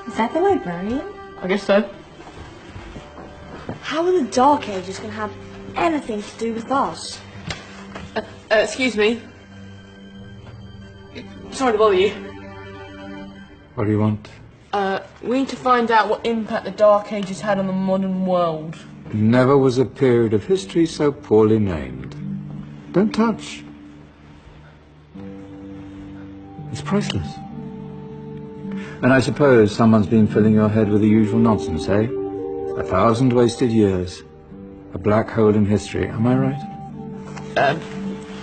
Is that the librarian? I guess so. How are the Dark Ages going to have anything to do with us? Excuse me. Sorry to bother you. What do you want? We need to find out what impact the Dark Ages had on the modern world. Never was a period of history so poorly named. Don't touch. It's priceless. And I suppose someone's been filling your head with the usual nonsense, eh? 1,000 wasted years. A black hole in history, am I right?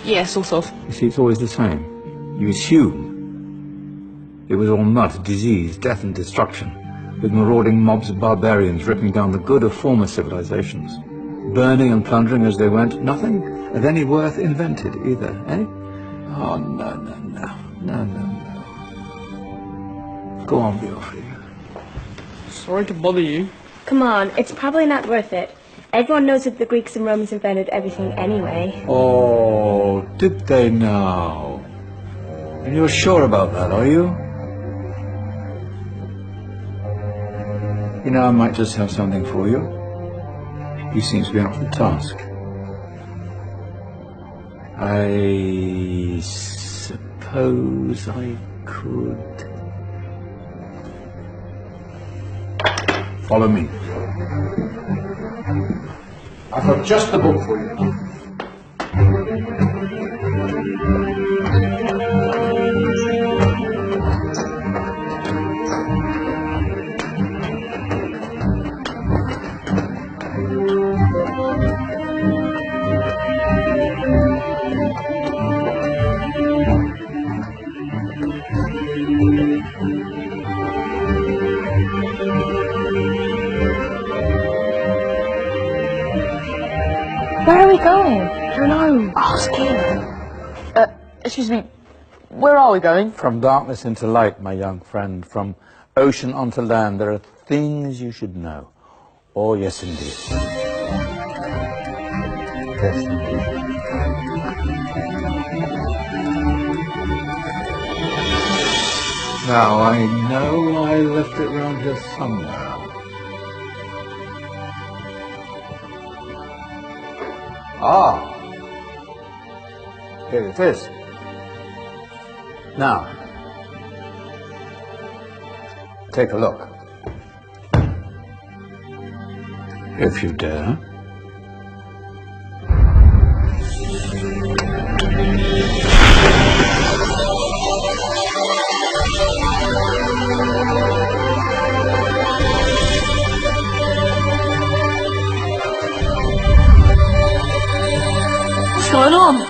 Yeah, sort of. You see, it's always the same. You assume it was all mud, disease, death and destruction, with marauding mobs of barbarians ripping down the good of former civilizations, burning and plundering as they went. Nothing of any worth invented either, eh? Oh, no, no, no. No, no, no. Go on, be off here. Sorry to bother you. Come on, it's probably not worth it. Everyone knows that the Greeks and Romans invented everything anyway. Oh, did they now? And you're sure about that, are you? You know, I might just have something for you. You seem to be up for the task. I suppose I could... Follow me. I've got just the book for you. Where are we going? I don't know. Ask him. Excuse me. Where are we going? From darkness into light, my young friend. From ocean onto land. There are things you should know. Oh, yes, indeed. Yes, indeed. Now, I know I left it round here somewhere. Ah, here it is. Now, take a look. If you dare. What's going on?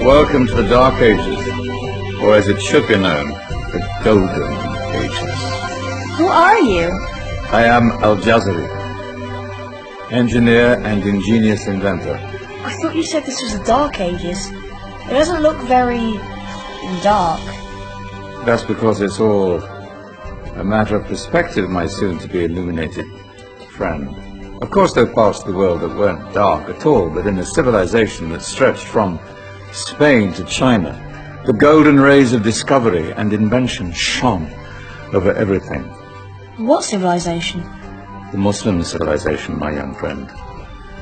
Welcome to the Dark Ages, or as it should be known, the Golden Ages. Who are you? I am Al-Jazari, engineer and ingenious inventor. I thought you said this was the Dark Ages. It doesn't look very dark. That's because it's all a matter of perspective, my soon-to-be illuminated friend. Of course, there are parts of the world that weren't dark at all, but in a civilization that stretched from Spain to China, the golden rays of discovery and invention shone over everything. What civilization? The Muslim civilization, my young friend.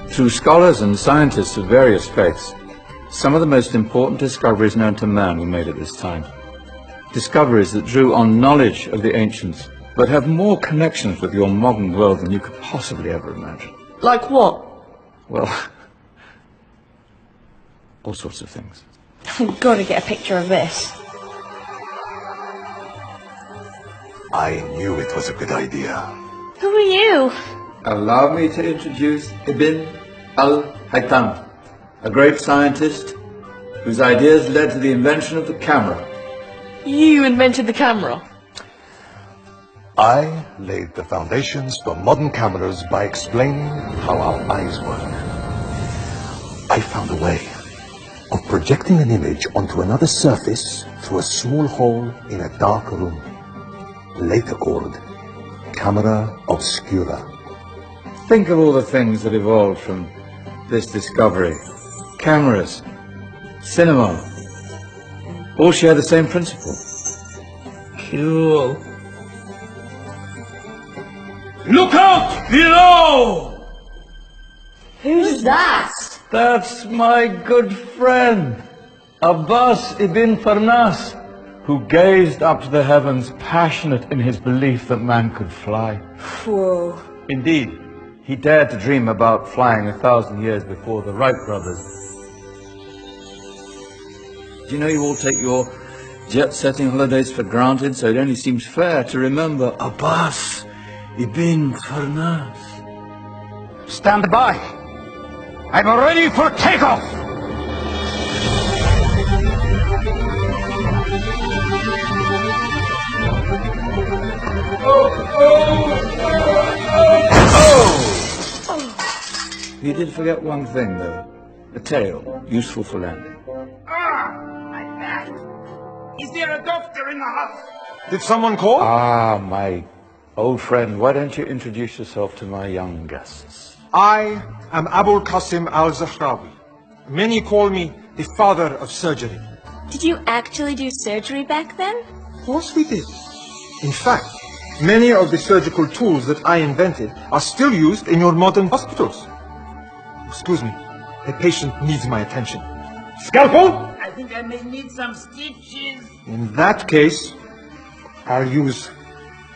Through scholars and scientists of various faiths, some of the most important discoveries known to man were made at this time. Discoveries that drew on knowledge of the ancients, but have more connections with your modern world than you could possibly ever imagine. Like what? Well, all sorts of things. I've got to get a picture of this. I knew it was a good idea. Who are you? Allow me to introduce Ibn al-Haytham, a great scientist whose ideas led to the invention of the camera. You invented the camera? I laid the foundations for modern cameras by explaining how our eyes work. I found a way of projecting an image onto another surface through a small hole in a dark room, later called camera obscura. Think of all the things that evolved from this discovery. Cameras, cinema, all share the same principle. Cool. Look out below! Who's that? That's my good friend, Abbas ibn Farnas, who gazed up to the heavens, passionate in his belief that man could fly. Whoa. Indeed, he dared to dream about flying 1,000 years before the Wright brothers. Do you know you all take your jet-setting holidays for granted, so it only seems fair to remember Abbas ibn Farnas. Stand by. I'm ready for takeoff. You did forget one thing, though. A tail, useful for landing. My back! Is there a doctor in the house? Did someone call? Ah, my old friend, why don't you introduce yourself to my young guests? I am Abul Qasim al-Zahrawi. Many call me the father of surgery. Did you actually do surgery back then? Of course we did. In fact, many of the surgical tools that I invented are still used in your modern hospitals. Excuse me, the patient needs my attention. Scalpel? I think I may need some stitches. In that case, I'll use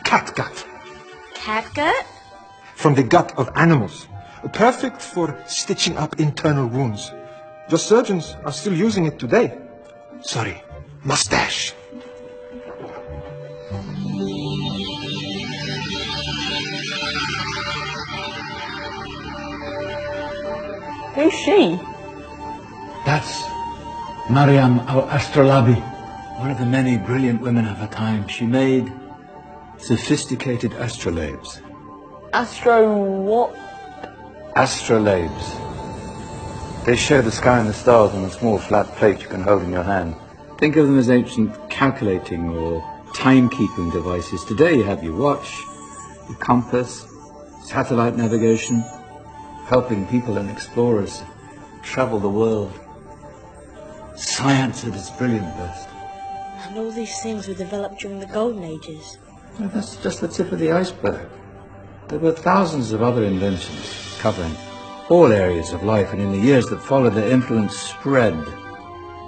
catgut. Catgut? From the gut of animals. Perfect for stitching up internal wounds. The surgeons are still using it today. Sorry, mustache. Who's she? That's Maryam al-Astrolabi, one of the many brilliant women of her time. She made sophisticated astrolabes. Astro what? Astrolabes. They show the sky and the stars on a small flat plate you can hold in your hand. Think of them as ancient calculating or timekeeping devices. Today you have your watch, your compass, satellite navigation, helping people and explorers travel the world. Science at its brilliant best. And all these things were developed during the Golden Ages. Well, that's just the tip of the iceberg. There were thousands of other inventions covering all areas of life, and in the years that followed, their influence spread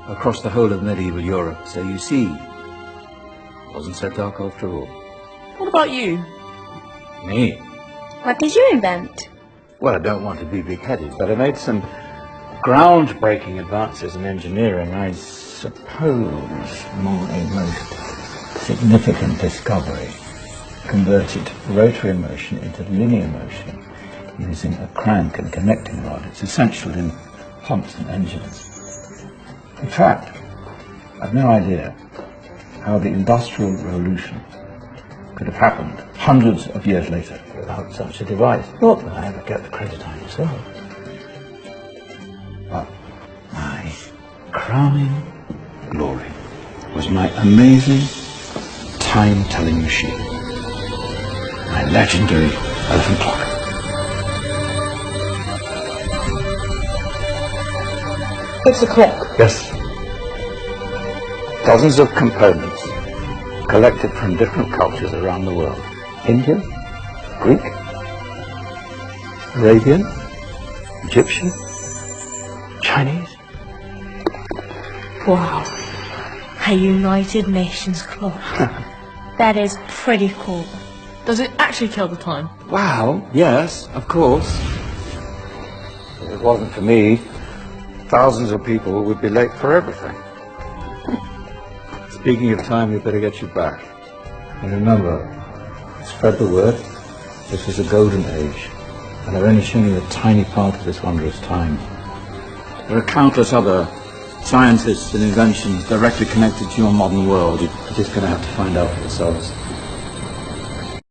across the whole of medieval Europe. So you see, it wasn't so dark after all. What about you? Me? What did you invent? Well, I don't want to be big-headed, but I made some groundbreaking advances in engineering. I suppose my most significant discovery converted rotary motion into linear motion using a crank and connecting rod. It's essential in pumps and engines. In fact, I've no idea how the Industrial Revolution could have happened hundreds of years later without such a device. Not that I ever get the credit I deserve. But my crowning glory was my amazing time-telling machine. My legendary elephant clock. It's a clock. Yes. Dozens of components collected from different cultures around the world. Indian, Greek, Arabian, Egyptian, Chinese. Wow. A United Nations clock. That is pretty cool. Does it actually tell the time? Wow, yes, of course. If it wasn't for me, thousands of people would be late for everything. Speaking of time, we better get you back. And remember, spread the word. This was a golden age, and I've only shown you a tiny part of this wondrous time. There are countless other scientists and inventions directly connected to your modern world. You're just going to have to find out for yourselves.